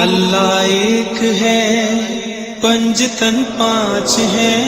अल्लाह एक है, पंजतन पांच हैं।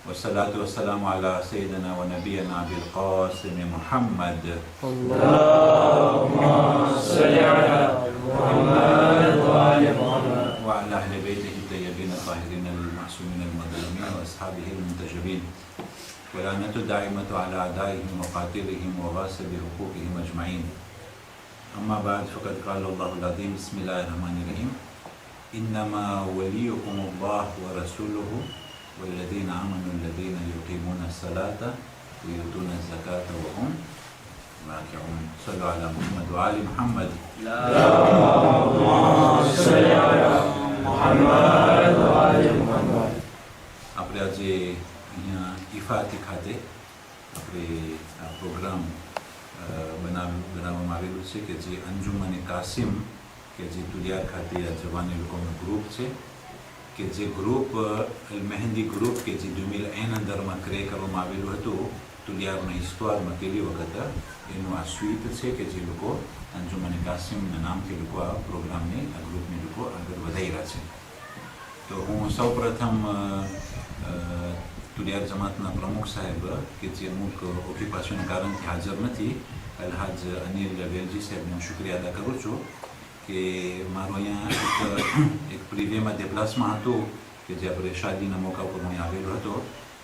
वस्सलातु वस्सलामु अला सय्यिदिना व नबियना अबिल क़ासिम मुहम्मद अल्लाहुम्मा सल्लि अला मुहम्मद व आलि मुहम्मद व अला अहलि बैतिहि तय्यबीन ताहिरीन अल-मअसूमीन अल-मज़लूमीन व अस्हाबिहि al-मुंतजबीन व लानतु दाइमतु अला अदाइहिम व क़ातिलिहिम व ग़ासिबि हुक़ूक़िहिम अजमईन। अम्मा बाद फ़क़द क़ाल अल्लाहुल अज़ीम बिस्मिल्लाहिर रहमानिर रहीम इन्नमा वलियुकुमुल्लाहु व रसूलुहु वल्लज़ीना आमनु अल्लज़ीना युक़ीमूना अस्सलाता व यु'तूना अज़्ज़काता व हुम राकिऊन। सल्लु अला मुहम्मद व आलि मुहम्मद। अल्लाहुम्मा सल्लि अला मुहम्मद व आलि मुहम्मद। આપણે આજે અહીંયા ઇફાતી ખાતે આપણે આ પ્રોગ્રામ બનાવવામાં આવેલું છે કે જે અંજુમને કાસિમ કે જે તુલિયા ખાતે આ જવાની લોકોનું ગ્રુપ છે કે જે ગ્રુપ મહેંદી ગ્રુપ કે જે 2001 અંદરમાં ક્રિએટ કરવામાં આવેલું હતું તુલિયાના હિસ્ટોરમાં પહેલી વખત એનું આ સ્વીપ છે કે જે લોકો અંજુમને કાસિમના નામથી લોકો આ પ્રોગ્રામને આ ગ્રુપને લોકો આગળ વધારી રહ્યા છે। તો હું સૌપ્રથમ તુલિયા જમાતના પ્રમુખ સાહેબ કે જે અમુક ઓક્યુપાશનના કારણથી હાજર નથી અલહાજ અનિલ વેલજી સાહેબનો હું શુક્રિયા અદા કરું છું કે મારો અહીંયા એક પ્રિવ્યમાં દેપલાસમાં હતું કે જે આપણે શાદીના મોકા ઉપર હું આવેલો હતો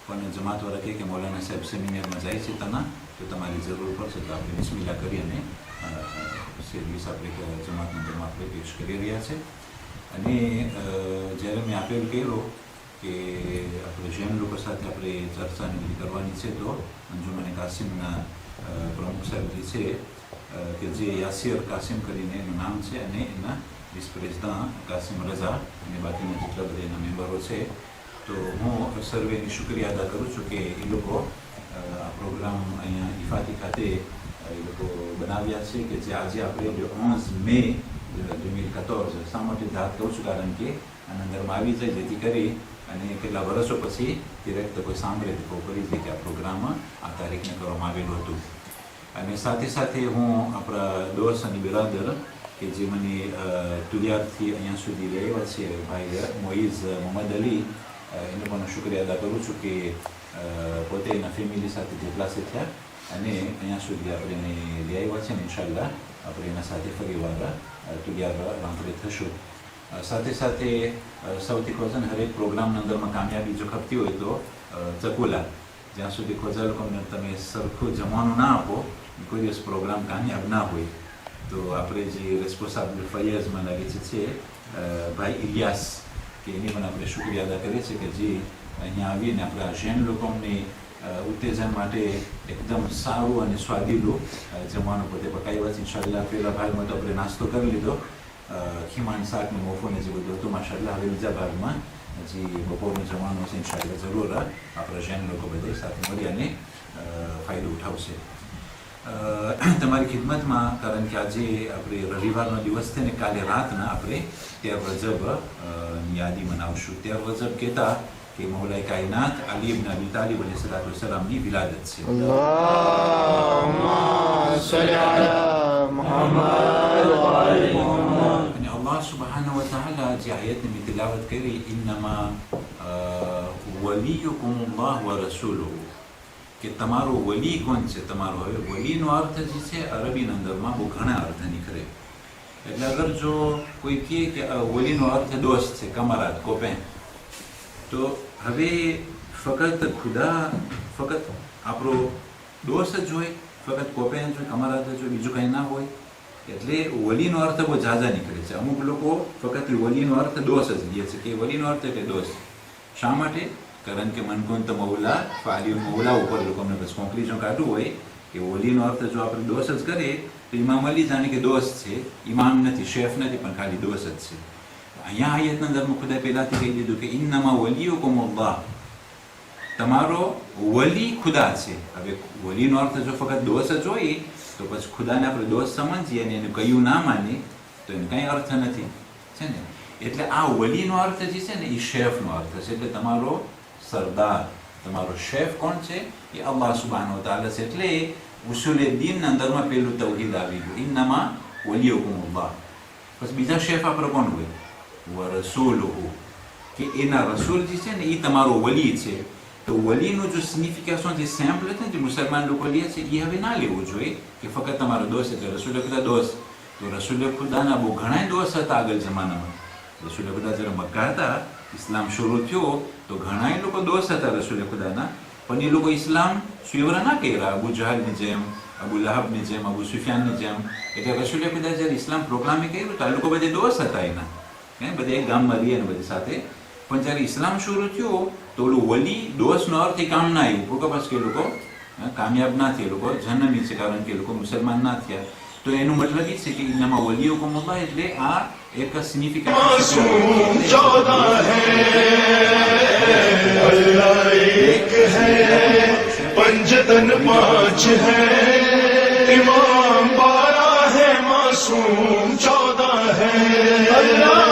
પણ જમાતવાળા કહે કે મૌલાના સાહેબ સેમિનારમાં જાય છે તના તો તમારી જરૂર પડશે તો આપણે બિસ્મિલ્લા કરી અને સર્વિસ આપણે જમાતના અંદરમાં આપણે પેશ કરી રહ્યા છે। અને જ્યારે મેં આપેલું કર્યો કે આપણે જૈન લોકો સાથે આપણે ચર્ચાની બધી કરવાની છે તો અંજુમને કાસિમના પ્રમુખ સાહેબ જે છે કે જે યાસિર કાસિમ કરીને એનું નામ છે અને એના વિસ પ્રેસિડન્ટ કાસિમ રઝા અને બાકીના જેટલા બધા એના મેમ્બરો છે તો હું સર્વેની શુક્રિયા અદા કરું છું કે એ લોકો આ પ્રોગ્રામ અહીંયા ઇફાતી ખાતે એ લોકો બનાવ્યા છે કે જે આજે આપણે 11 મે 2014 શા માટે યાદ કરું છું કારણ કે આના અંદરમાં આવી જાય જેથી કરી અને કેટલા વર્ષો પછી ડિરેક્ટ કોઈ સાંભળે તો કોઈ કરી દે કે આ પ્રોગ્રામ આ તારીખને કરવામાં આવેલું હતું। અને સાથે સાથે હું આપણા દોસ્ત અને બિરાદર કે જે મને તુલિયાથી અહીંયા સુધી લઈ આવ્યા છે ભાઈ મોઈઝ મોહમ્મદ અલી એનો પણ શુક્રિયા અદા કરું છું કે પોતે એના ફેમિલી સાથે દેપલાસે થયા અને અહીંયા સુધી આપણે લઈ આવ્યા છે અને ઇન્શાલ્લાહ આપણે એના સાથે ફરીવાર તુલિયા રાંકડે થશું। સાથે સાથે સૌથી ખોજન હરેક પ્રોગ્રામના અંદરમાં કામયાબી જો ખપતી હોય તો ચકુલા જ્યાં સુધી ખોજા લોકોને તમે સરખું જમવાનું ના આપો કોઈ દિવસ પ્રોગ્રામ કામયાબ ના હોય તો આપણે જે રેસ્પોન્સાબલ ફૈયાઝમાં લાગે છે ભાઈ ઇલિયાસ કે એની પણ આપણે શુક્રિયા અદા કરીએ છીએ કે જે અહીંયા આવીને આપણા જૈન લોકોને ઉત્તેજન માટે એકદમ સારું અને સ્વાદિલું જમવાનું પોતે પકાવ્યા છે। ઇન્શાલ્લાહ પહેલા ભાગમાં તો આપણે નાસ્તો કરી લીધો ખીમાન શાકનું મોફોને જે બધું હતું માશાલ્લાહ હવે બીજા ભાગમાં હજી બપોરનું જમવાનું છે ઇન્શાલ્લાહ જરૂર આપણા જૈન લોકો બધા સાથે મળી અને ફાયદો ઉઠાવશે। તમારી ખિદમતમાં કારણ કે આજે આપણે રવિવારનો દિવસ છે ને કાલે રાતના આપણે 13 રજબ યાદી મનાવશું। 13 રજબ કહેતા કે મૌલાએ કાયનાત અલી ઇબ્ન અબી તાલિબ अलैहिस्सलामની વિલાદત છે। अल्लाहुम्मा सल्लि अला मुहम्मद व आलि मुहम्मद। અને અલ્લાહ સુબ્હાનહુ વ તઆલા જે આયતની તિલાવત કરી ઇન્नमा વલિયુકુમુલ્લાહ વ રસૂલુહુ કે તમારો વલી કોણ છે. તમારો હવે વલીનો અર્થ જે છે અરબીના અંદરમાં બહુ ઘણા અર્થ નીકળે. એટલે અગર જો કોઈ કહે કે વલીનો અર્થ દોસ્ત છે, કમારાત, કોપેન, તો હવે ફક્ત ખુદા ફક્ત આપણો દોસ્ત જ હોય, ફક્ત કોપેન જ હોય, કમારાત જ હોય, બીજું કંઈ ના હોય. એટલે વલીનો અર્થ બહુ ઝાઝા નીકળે છે. અમુક લોકો ફક્ત વલીનો અર્થ દોસ્ત જ લે છે કે વલીનો અર્થ એટલે દોસ્ત. શા માટે? કારણ કે મનકુંત મૌલા ફાલિયું મૌલા ઉપર લોકોને બસ કોન્ક્લુઝન કાઢવું હોય કે વલીનો અર્થ જો આપણે દોસ્ત જ કરીએ તો ઇમામ અલી જાણે કે દોસ્ત છે, ઇમામ નથી, શેફ નથી, પણ ખાલી દોસ્ત જ છે. અહીંયા આયતના અંદરમાં ખુદા પહેલાથી કહી દીધું કે ઇન્નમા વલીયુકુમ અલ્લાહ, તમારો વલી ખુદા છે. હવે વલીનો અર્થ જો ફક્ત દોસ્ત જ હોય તો પછી ખુદાને આપણે દોસ્ત સમજીએ અને એને કયું ના માનીએ તો એને કંઈ અર્થ નથી, છે ને. એટલે આ વલીનો અર્થ જે છે ને એ શેફનો અર્થ છે. એટલે તમારો સરદાર, તમારો શેફ કોણ છે? એ અલ્લાહ સુબ્હાનહુ તઆલા છે. એટલે ઉસૂલે દીનના અંદરમાં પેલું તૌહીદ આવી ગયું, ઇન્નમા વલીયુકુમુલ્લાહ. પછી બીજા શેફ આપણે કોણ હોય? વ રસૂલુહુ, કે એના રસૂલ જે છે ને એ તમારો વલી છે. તો વલીનું જો સિગ્નિફિકેશન જે સેમ્પલ છે ને જે મુસલમાન લોકો લે છે એ હવે ના લેવું જોઈએ કે ફક્ત તમારો દોસ્ત એટલે રસૂલ ખુદા દોસ્ત. તો રસૂલ ખુદાના બહુ ઘણા દોસ્ત હતા આગળ જમાનામાં. રસૂલ ખુદા જ્યારે મક્કા હતા, ઇસ્લામ શરૂ થયો તો ઘણા લોકો દોસ્ત હતા રસૂલ ખુદાના, પણ એ લોકો ઇસ્લામ સ્વીકાર ના કર્યા. અબુ જહલની જેમ, અબુ લહબની જેમ, અબુ સુફિયાનની જેમ. એટલે રસૂલ ખુદા જ્યારે ઇસ્લામ પ્રોગ્રામે કર્યું તો આ લોકો બધે દોસ્ત હતા એના, બધે એક ગામમાં રહીએ ને બધી સાથે. પણ જ્યારે ઇસ્લામ શરૂ થયો તો ઓલું વલી દોસ્તનો અર્થ એ કામ ના આવ્યું. પ્રોકપાસ કે લોકો કામયાબ ના થયા, લોકો જન્મી છે કારણ કે લોકો મુસલમાન ના થયા. તો એનું મતલબ એ છે કે ઇન્નમા વલીયુકુમુલ્લાહ એટલે આ એક સિગ્નિફિકેશન पंजतन पांच है, इमाम 12 है, मासूम 14 है.